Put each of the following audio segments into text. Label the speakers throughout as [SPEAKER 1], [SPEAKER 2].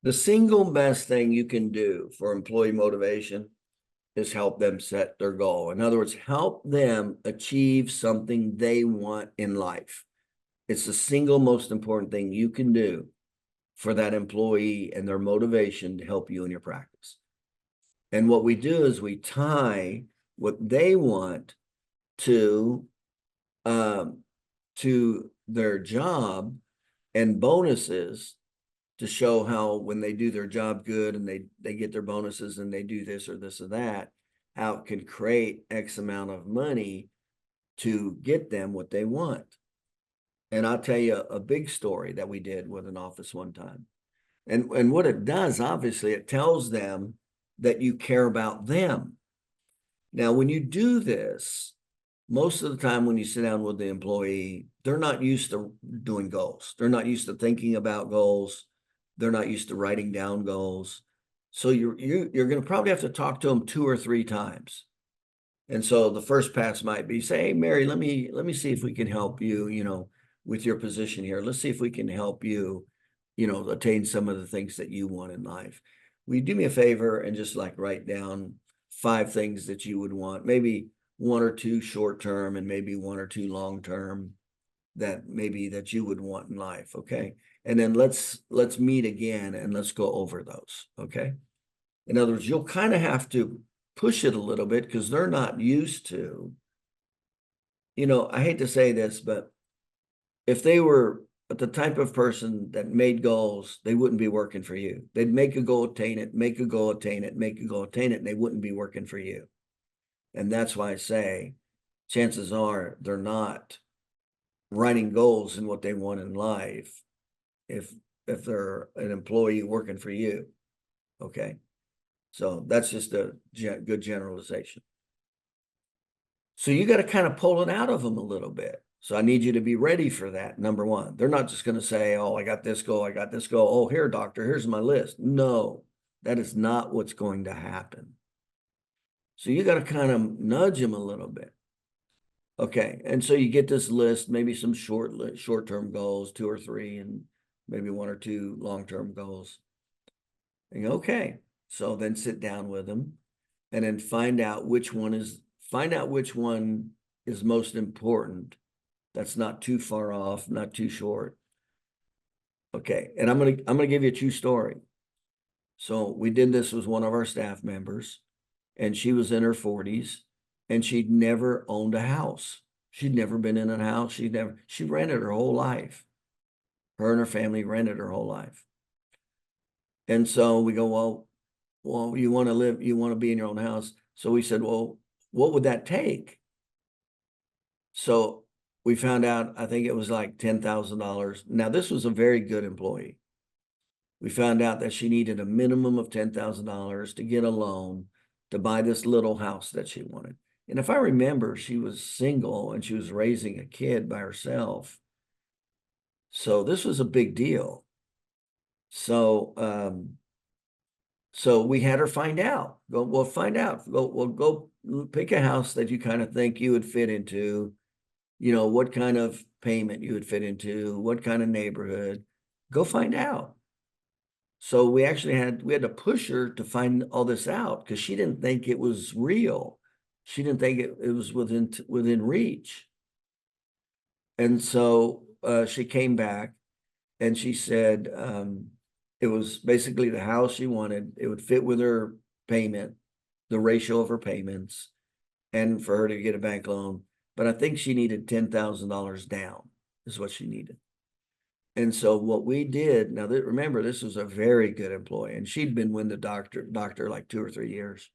[SPEAKER 1] The single best thing you can do for employee motivation is help them set their goal. In other words, help them achieve something they want in life. It's the single most important thing you can do for that employee and their motivation to help you in your practice. And what we do is we tie what they want to their job and bonuses to show how when they do their job good and they get their bonuses and they do this or this or that, how it can create X amount of money to get them what they want. And I'll tell you a big story that we did with an office one time. And what it does, obviously, it tells them that you care about them. Now, when you do this, most of the time when you sit down with the employee, they're not used to doing goals. They're not used to thinking about goals. They're not used to writing down goals. So you're going to probably have to talk to them 2 or 3 times. And so the first pass might be, say, hey, Mary, let me see if we can help you, with your position here. Let's see if we can help you, attain some of the things that you want in life. Will you do me a favor and just like write down 5 things that you would want, maybe 1 or 2 short term and maybe 1 or 2 long term that you would want in life. Okay. And then let's meet again and let's go over those. Okay. In other words, you'll kind of have to push it a little bit because they're not used to, I hate to say this, but if they were the type of person that made goals, they wouldn't be working for you. They'd make a goal, attain it, make a goal, attain it, make a goal, attain it, and they wouldn't be working for you. And that's why I say chances are they're not writing goals in what they want in life if they're an employee working for you. Okay. So that's just a good generalization. So you got to kind of pull it out of them a little bit. So I need you to be ready for that. Number one, they're not just going to say, oh, I got this goal. I got this goal. Oh, here, doctor, here's my list. No, that is not what's going to happen. So you got to kind of nudge them a little bit. Okay. And so you get this list, maybe some short-term goals, 2 or 3, and maybe 1 or 2 long-term goals. And okay. So then sit down with them and then find out which one is most important. That's not too far off, not too short. Okay. And I'm going to give you a true story. So we did this with one of our staff members, and she was in her 40s and she'd never owned a house. She'd never been in a house. She rented her whole life. Her and her family rented her whole life. And so we go, well, you want to be in your own house. So we said, well, what would that take? So we found out, I think it was like $10,000. Now, this was a very good employee. We found out that she needed a minimum of $10,000 to get a loan to buy this little house that she wanted. And if I remember, she was single and she was raising a kid by herself. So this was a big deal. So, so we had her find out. Go pick a house that you kind of think you would fit into, what kind of payment you would fit into, what kind of neighborhood. Go find out. So we actually had to push her to find all this out because she didn't think it was real. She didn't think it was within reach. And so she came back and she said it was basically the house she wanted. It would fit with her payment, the ratio of her payments, and for her to get a bank loan. But I think she needed $10,000 down is what she needed. And so what we did, now remember, this was a very good employee, and she'd been with the doctor like 2 or 3 years.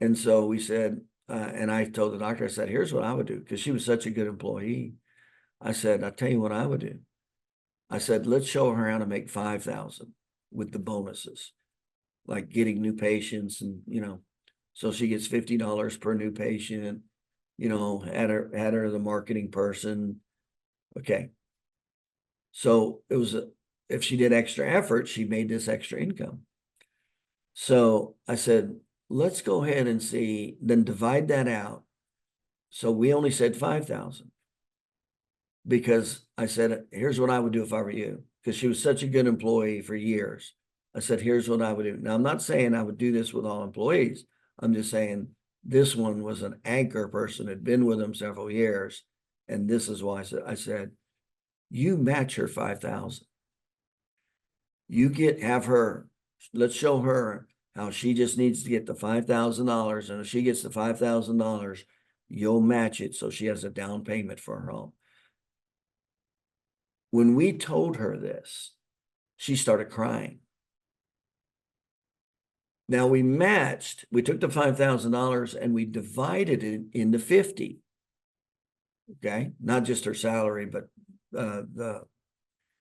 [SPEAKER 1] And so we said, and I told the doctor, I said, here's what I would do, because she was such a good employee. I said, I'll tell you what I would do. I said, let's show her how to make 5,000 with the bonuses, like getting new patients, and so she gets $50 per new patient. Had her the marketing person. Okay. So it was if she did extra effort, she made this extra income. So I said, let's go ahead and see, then divide that out. So we only said 5,000 because I said, here's what I would do if I were you, because she was such a good employee for years. I said, here's what I would do. Now, I'm not saying I would do this with all employees. I'm just saying this one was an anchor person, had been with them several years. And this is why I said, you match her 5,000. You have her, let's show her how she just needs to get the $5,000. And if she gets the $5,000, you'll match it so she has a down payment for her home. When we told her this, she started crying. Now we took the $5,000 and we divided it into 50. Okay, not just her salary, but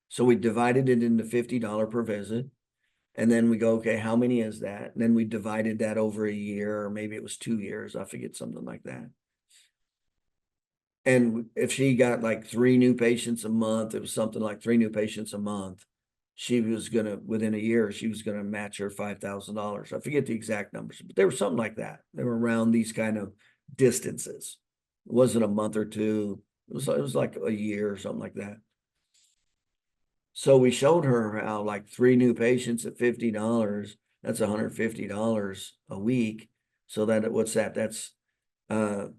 [SPEAKER 1] so we divided it into $50 per visit. And then we go, okay, how many is that? And then we divided that over a year, or maybe it was 2 years. I forget, something like that. And if she got like 3 new patients a month, it was something like 3 new patients a month. She was within a year, she was gonna match her $5,000. I forget the exact numbers, but they were something like that. They were around these kind of distances. It wasn't a month or two. It was like a year or something like that. So we showed her how like 3 new patients at $50, that's $150 a week. So what's that? That's that's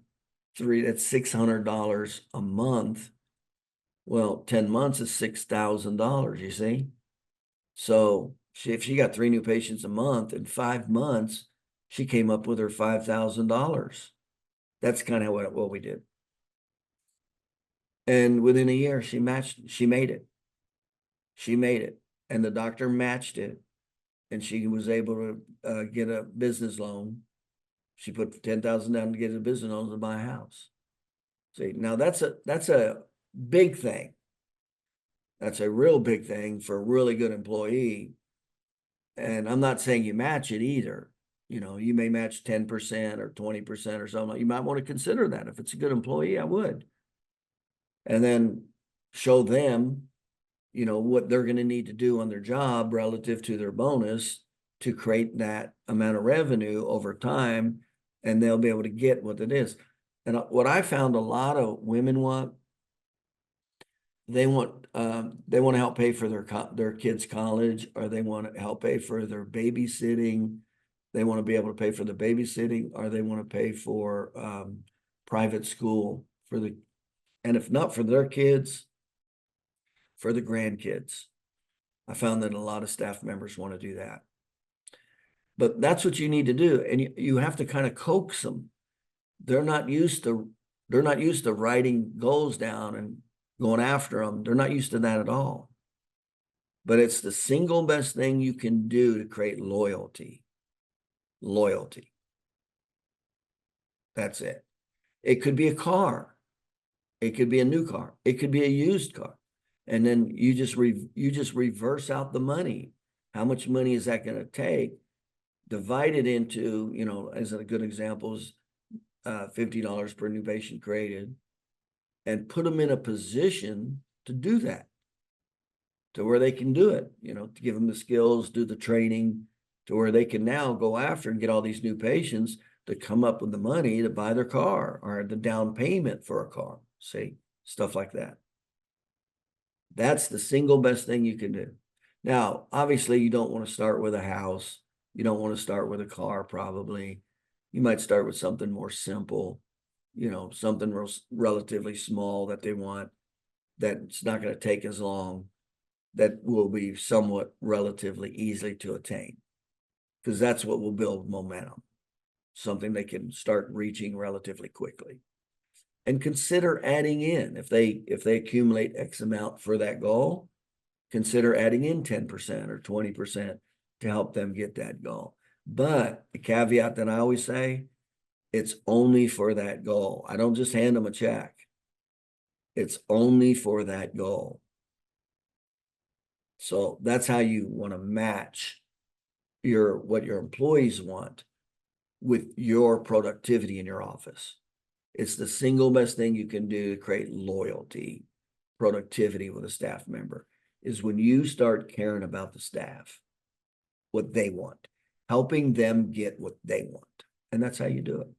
[SPEAKER 1] $600 a month. Well, 10 months is $6,000, you see? So if she got 3 new patients a month in 5 months, she came up with her $5,000. That's kind of what we did. And within a year, she made it. She made it. And the doctor matched it. And she was able to get a business loan. She put $10,000 down to get a business loan to buy a house. See, now that's a big thing. That's a real big thing for a really good employee. And I'm not saying you match it either. You know, you may match 10% or 20% or something. You might want to consider that. If it's a good employee, I would. And then show them, you know, what they're going to need to do on their job relative to their bonus to create that amount of revenue over time, and they'll be able to get what it is. And what I found a lot of women want, they want to help pay for their kids' college, or they want to help pay for their babysitting. They want to be able to pay for the babysitting, or they want to pay for private school and if not for their kids, for the grandkids. I found that a lot of staff members want to do that. But that's what you need to do. And you have to kind of coax them. They're not used to writing goals down and going after them. They're not used to that at all. But it's the single best thing you can do to create loyalty. Loyalty. That's it. It could be a car. It could be a new car. It could be a used car. And then you just reverse out the money. How much money is that going to take? Divide it into, you know, as a good example is $50 per new patient created, and put them in a position to do that, to where they can do it, you know, to give them the skills, do the training, to where they can now go after and get all these new patients to come up with the money to buy their car or the down payment for a car, see, stuff like that. That's the single best thing you can do. Now, obviously, you don't want to start with a house. You don't want to start with a car, probably. You might start with something more simple, you know, something relatively small that they want, that's not going to take as long, that will be somewhat relatively easy to attain, because that's what will build momentum, something they can start reaching relatively quickly. And consider adding in, if they accumulate X amount for that goal, consider adding in 10% or 20% to help them get that goal. But the caveat that I always say, it's only for that goal. I don't just hand them a check. It's only for that goal. So that's how you want to match what your employees want with your productivity in your office. It's the single best thing you can do to create loyalty, productivity with a staff member, is when you start caring about the staff, what they want, helping them get what they want. And that's how you do it.